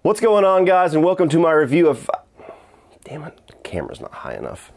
What's going on, guys, and welcome to my review of... Damn it, the camera's not high enough.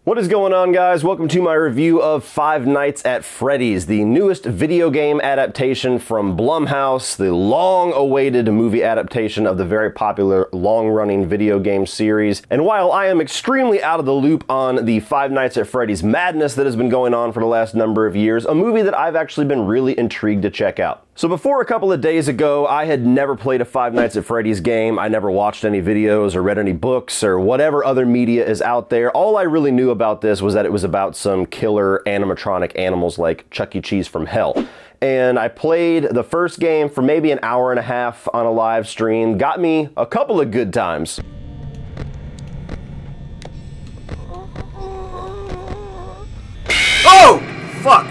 What is going on, guys? Welcome to my review of Five Nights at Freddy's, the newest video game adaptation from Blumhouse, the long-awaited movie adaptation of the very popular long-running video game series. And while I am extremely out of the loop on the Five Nights at Freddy's madness that has been going on for the last number of years, a movie that I've actually been really intrigued to check out. So before a couple of days ago, I had never played a Five Nights at Freddy's game. I never watched any videos or read any books or whatever other media is out there. All I really knew about this was that it was about some killer animatronic animals like Chuck E. Cheese from hell. And I played the first game for maybe an hour and a half on a live stream. Got me a couple of good times. Oh! Fuck!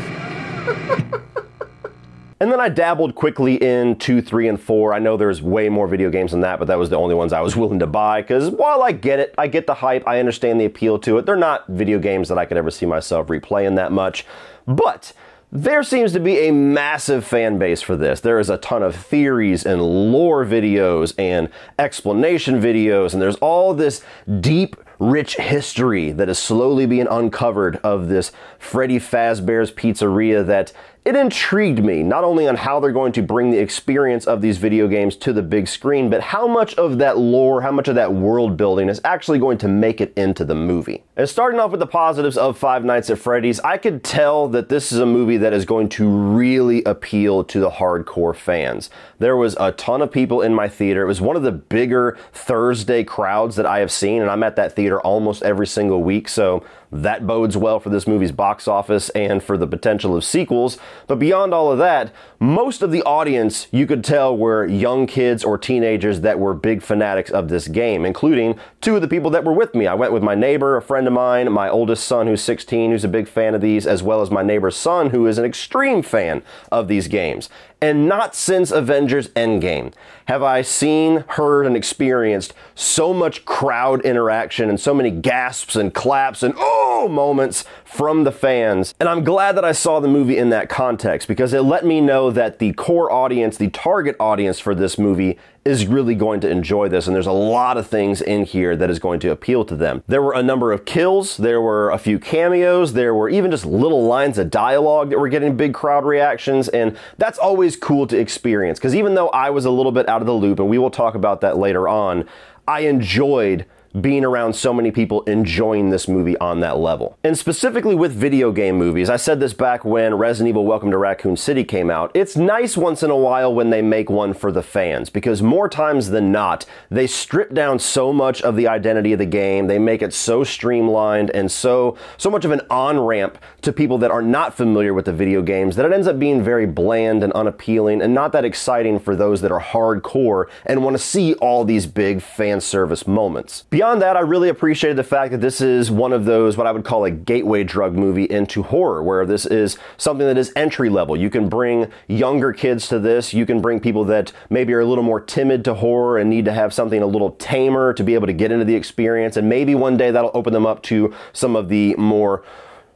And then I dabbled quickly in 2, 3, and 4. I know there's way more video games than that, but that was the only ones I was willing to buy, because while I get it, I get the hype, I understand the appeal to it, they're not video games that I could ever see myself replaying that much. But there seems to be a massive fan base for this. There is a ton of theories and lore videos and explanation videos, and there's all this deep, rich history that is slowly being uncovered of this Freddy Fazbear's Pizzeria that it intrigued me, not only on how they're going to bring the experience of these video games to the big screen, but how much of that lore, how much of that world building is actually going to make it into the movie. And starting off with the positives of Five Nights at Freddy's, I could tell that this is a movie that is going to really appeal to the hardcore fans. There was a ton of people in my theater. It was one of the bigger Thursday crowds that I have seen, and I'm at that theater almost every single week, so that bodes well for this movie's box office and for the potential of sequels. But beyond all of that, most of the audience, you could tell, were young kids or teenagers that were big fanatics of this game, including two of the people that were with me. I went with my neighbor, a friend of mine, my oldest son who's 16, who's a big fan of these, as well as my neighbor's son who is an extreme fan of these games. And not since Avengers Endgame have I seen, heard, and experienced so much crowd interaction and so many gasps and claps and oh moments from the fans. And I'm glad that I saw the movie in that context, because it let me know that the core audience, the target audience for this movie, is really going to enjoy this, and there's a lot of things in here that is going to appeal to them. There were a number of kills, there were a few cameos, there were even just little lines of dialogue that were getting big crowd reactions, and that's always cool to experience, because even though I was a little bit out of the loop, and we will talk about that later on, I enjoyed being around so many people enjoying this movie on that level. And specifically with video game movies, I said this back when Resident Evil Welcome to Raccoon City came out, it's nice once in a while when they make one for the fans, because more times than not, they strip down so much of the identity of the game, they make it so streamlined and so much of an on-ramp to people that are not familiar with the video games that it ends up being very bland and unappealing and not that exciting for those that are hardcore and want to see all these big fan service moments. Beyond that, I really appreciated the fact that this is one of those, what I would call a gateway drug movie into horror, where this is something that is entry level. You can bring younger kids to this, you can bring people that maybe are a little more timid to horror and need to have something a little tamer to be able to get into the experience, and maybe one day that'll open them up to some of the more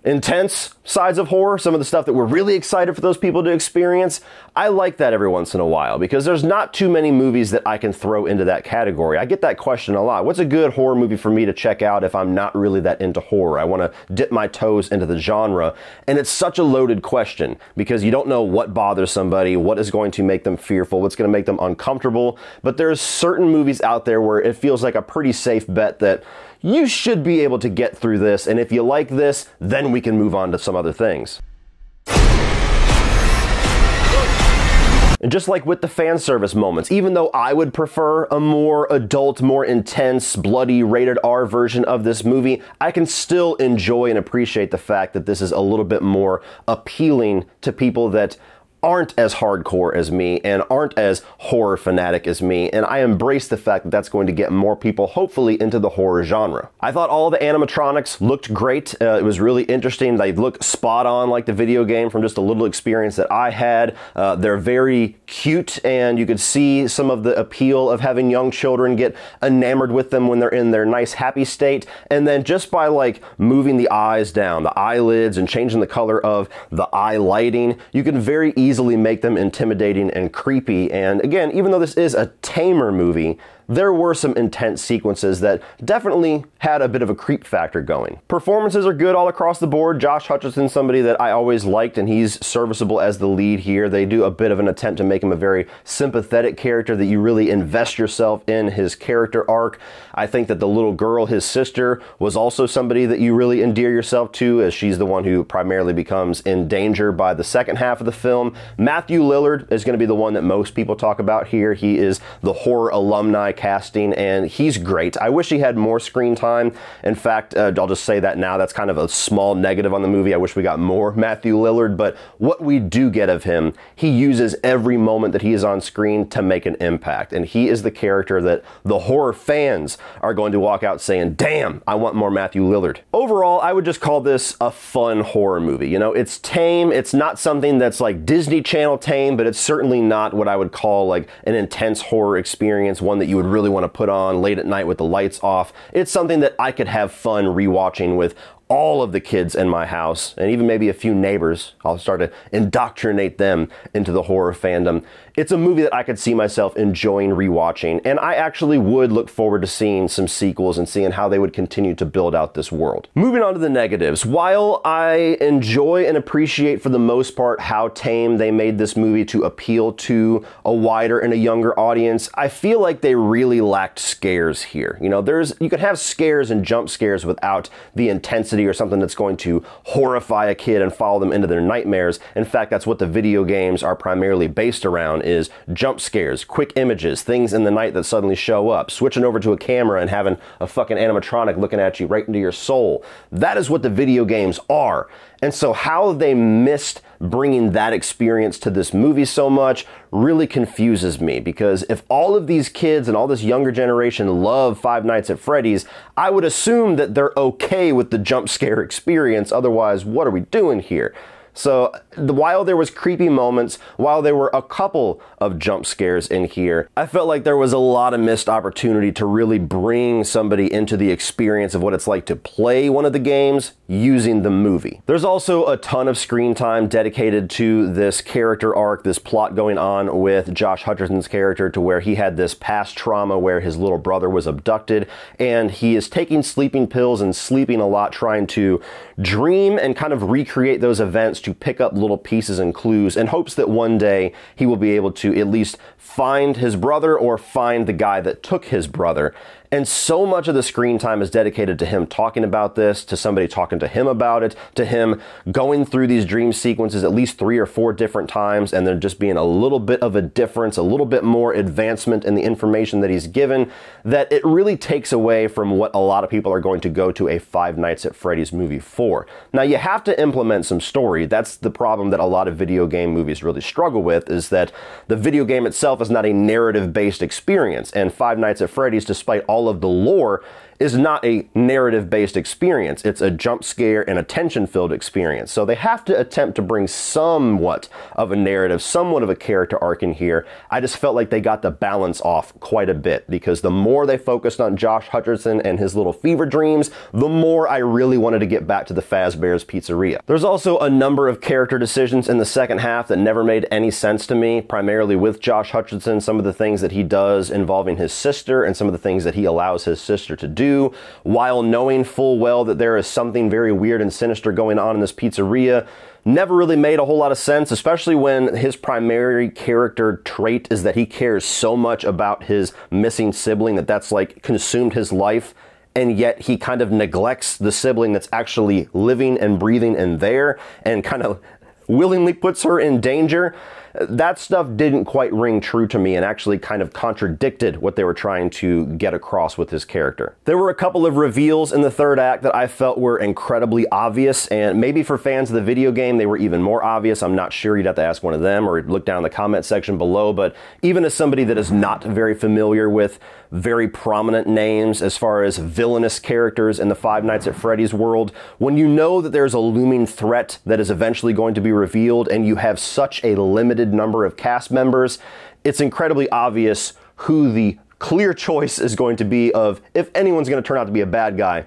intense sides of horror, some of the stuff that we're really excited for those people to experience. I like that every once in a while, because there's not too many movies that I can throw into that category. I get that question a lot. What's a good horror movie for me to check out if I'm not really that into horror? I want to dip my toes into the genre. And it's such a loaded question, because you don't know what bothers somebody, what is going to make them fearful, what's going to make them uncomfortable. But there's certain movies out there where it feels like a pretty safe bet that you should be able to get through this, and if you like this, then we can move on to some other things. And just like with the fan service moments, even though I would prefer a more adult, more intense, bloody, rated R version of this movie, I can still enjoy and appreciate the fact that this is a little bit more appealing to people that aren't as hardcore as me and aren't as horror fanatic as me, and I embrace the fact that that's going to get more people, hopefully, into the horror genre. I thought all the animatronics looked great. It was really interesting. They look spot on like the video game from just a little experience that I had. They're very cute, and you could see some of the appeal of having young children get enamored with them when they're in their nice happy state. And then just by like moving the eyes down, the eyelids, and changing the color of the eye lighting, you can very easily make them intimidating and creepy. And again, even though this is a tamer movie, there were some intense sequences that definitely had a bit of a creep factor going. Performances are good all across the board. Josh Hutcherson's somebody that I always liked, and he's serviceable as the lead here. They do a bit of an attempt to make him a very sympathetic character that you really invest yourself in his character arc. I think that the little girl, his sister, was also somebody that you really endear yourself to, as she's the one who primarily becomes in danger by the second half of the film. Matthew Lillard is going to be the one that most people talk about here. He is the horror alumni casting, and he's great. I wish he had more screen time. In fact, I'll just say that now. That's kind of a small negative on the movie. I wish we got more Matthew Lillard, but what we do get of him, he uses every moment that he is on screen to make an impact, and he is the character that the horror fans are going to walk out saying, damn, I want more Matthew Lillard. Overall, I would just call this a fun horror movie. You know, it's tame. It's not something that's like Disney Channel tame, but it's certainly not what I would call like an intense horror experience, one that you would really want to put on late at night with the lights off. It's something that I could have fun rewatching with all of the kids in my house, and even maybe a few neighbors. I'll start to indoctrinate them into the horror fandom. It's a movie that I could see myself enjoying rewatching, and I actually would look forward to seeing some sequels and seeing how they would continue to build out this world. Moving on to the negatives. While I enjoy and appreciate for the most part how tame they made this movie to appeal to a wider and a younger audience, I feel like they really lacked scares here. You know, you could have scares and jump scares without the intensity or something that's going to horrify a kid and follow them into their nightmares. In fact, that's what the video games are primarily based around, is jump scares, quick images, things in the night that suddenly show up, switching over to a camera and having a fucking animatronic looking at you right into your soul. That is what the video games are. And so how they missed bringing that experience to this movie so much really confuses me, because if all of these kids and all this younger generation love Five Nights at Freddy's, I would assume that they're okay with the jump scare experience. Otherwise, what are we doing here? So while there was creepy moments, while there were a couple of jump scares in here, I felt like there was a lot of missed opportunity to really bring somebody into the experience of what it's like to play one of the games using the movie. There's also a ton of screen time dedicated to this character arc, this plot going on with Josh Hutcherson's character, to where he had this past trauma where his little brother was abducted, and he is taking sleeping pills and sleeping a lot, trying to dream and kind of recreate those events to pick up little pieces and clues in hopes that one day he will be able to at least find his brother or find the guy that took his brother. And so much of the screen time is dedicated to him talking about this, to somebody talking to him about it, to him going through these dream sequences at least 3 or 4 different times, and there just being a little bit of a difference, a little bit more advancement in the information that he's given, that it really takes away from what a lot of people are going to go to a Five Nights at Freddy's movie for. Now, you have to implement some story. That's the problem that a lot of video game movies really struggle with, is that the video game itself is not a narrative-based experience, and Five Nights at Freddy's, despite all of the lore, is not a narrative-based experience. It's a jump scare and a tension-filled experience. So they have to attempt to bring somewhat of a narrative, somewhat of a character arc in here. I just felt like they got the balance off quite a bit, because the more they focused on Josh Hutcherson and his little fever dreams, the more I really wanted to get back to the Fazbear's Pizzeria. There's also a number of character decisions in the second half that never made any sense to me, primarily with Josh Hutcherson, some of the things that he does involving his sister and some of the things that he allows his sister to do, while knowing full well that there is something very weird and sinister going on in this pizzeria, never really made a whole lot of sense, especially when his primary character trait is that he cares so much about his missing sibling that that's like consumed his life, and yet he kind of neglects the sibling that's actually living and breathing in there and kind of willingly puts her in danger. that stuff didn't quite ring true to me and actually kind of contradicted what they were trying to get across with his character. There were a couple of reveals in the third act that I felt were incredibly obvious, and maybe for fans of the video game they were even more obvious. I'm not sure. You'd have to ask one of them or look down in the comment section below, but even as somebody that is not very familiar with very prominent names as far as villainous characters in the Five Nights at Freddy's world, when you know that there's a looming threat that is eventually going to be revealed and you have such a limited number of cast members, it's incredibly obvious who the clear choice is going to be of, if anyone's going to turn out to be a bad guy,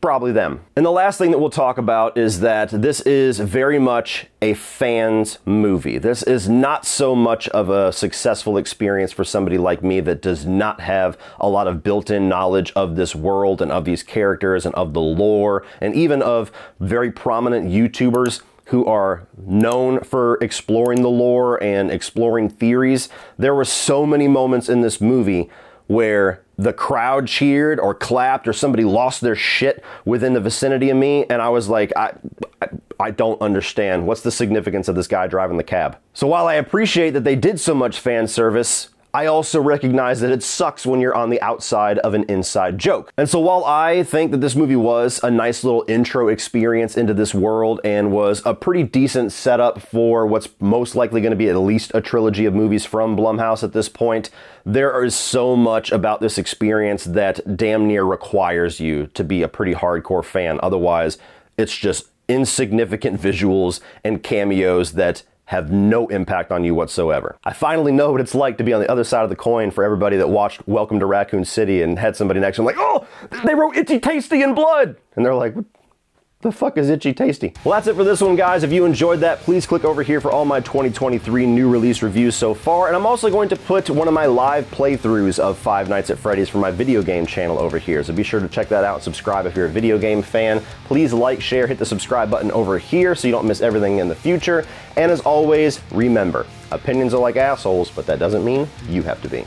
probably them. And the last thing that we'll talk about is that this is very much a fan's movie. This is not so much of a successful experience for somebody like me that does not have a lot of built-in knowledge of this world and of these characters and of the lore and even of very prominent YouTubers who are known for exploring the lore and exploring theories. There were so many moments in this movie where the crowd cheered or clapped or somebody lost their shit within the vicinity of me, and I was like, I don't understand. What's the significance of this guy driving the cab? So while I appreciate that they did so much fan service, I also recognize that it sucks when you're on the outside of an inside joke. And so while I think that this movie was a nice little intro experience into this world and was a pretty decent setup for what's most likely going to be at least a trilogy of movies from Blumhouse at this point, there is so much about this experience that damn near requires you to be a pretty hardcore fan. Otherwise, it's just insignificant visuals and cameos that have no impact on you whatsoever. I finally know what it's like to be on the other side of the coin for everybody that watched Welcome to Raccoon City and had somebody next to them like, oh, they wrote Itchy Tasty in blood. And they're like, what the fuck is Itchy Tasty? Well, that's it for this one, guys. If you enjoyed that, please click over here for all my 2023 new release reviews so far. And I'm also going to put one of my live playthroughs of Five Nights at Freddy's for my video game channel over here. So be sure to check that out and subscribe if you're a video game fan. Please like, share, hit the subscribe button over here so you don't miss everything in the future. And as always, remember, opinions are like assholes, but that doesn't mean you have to be.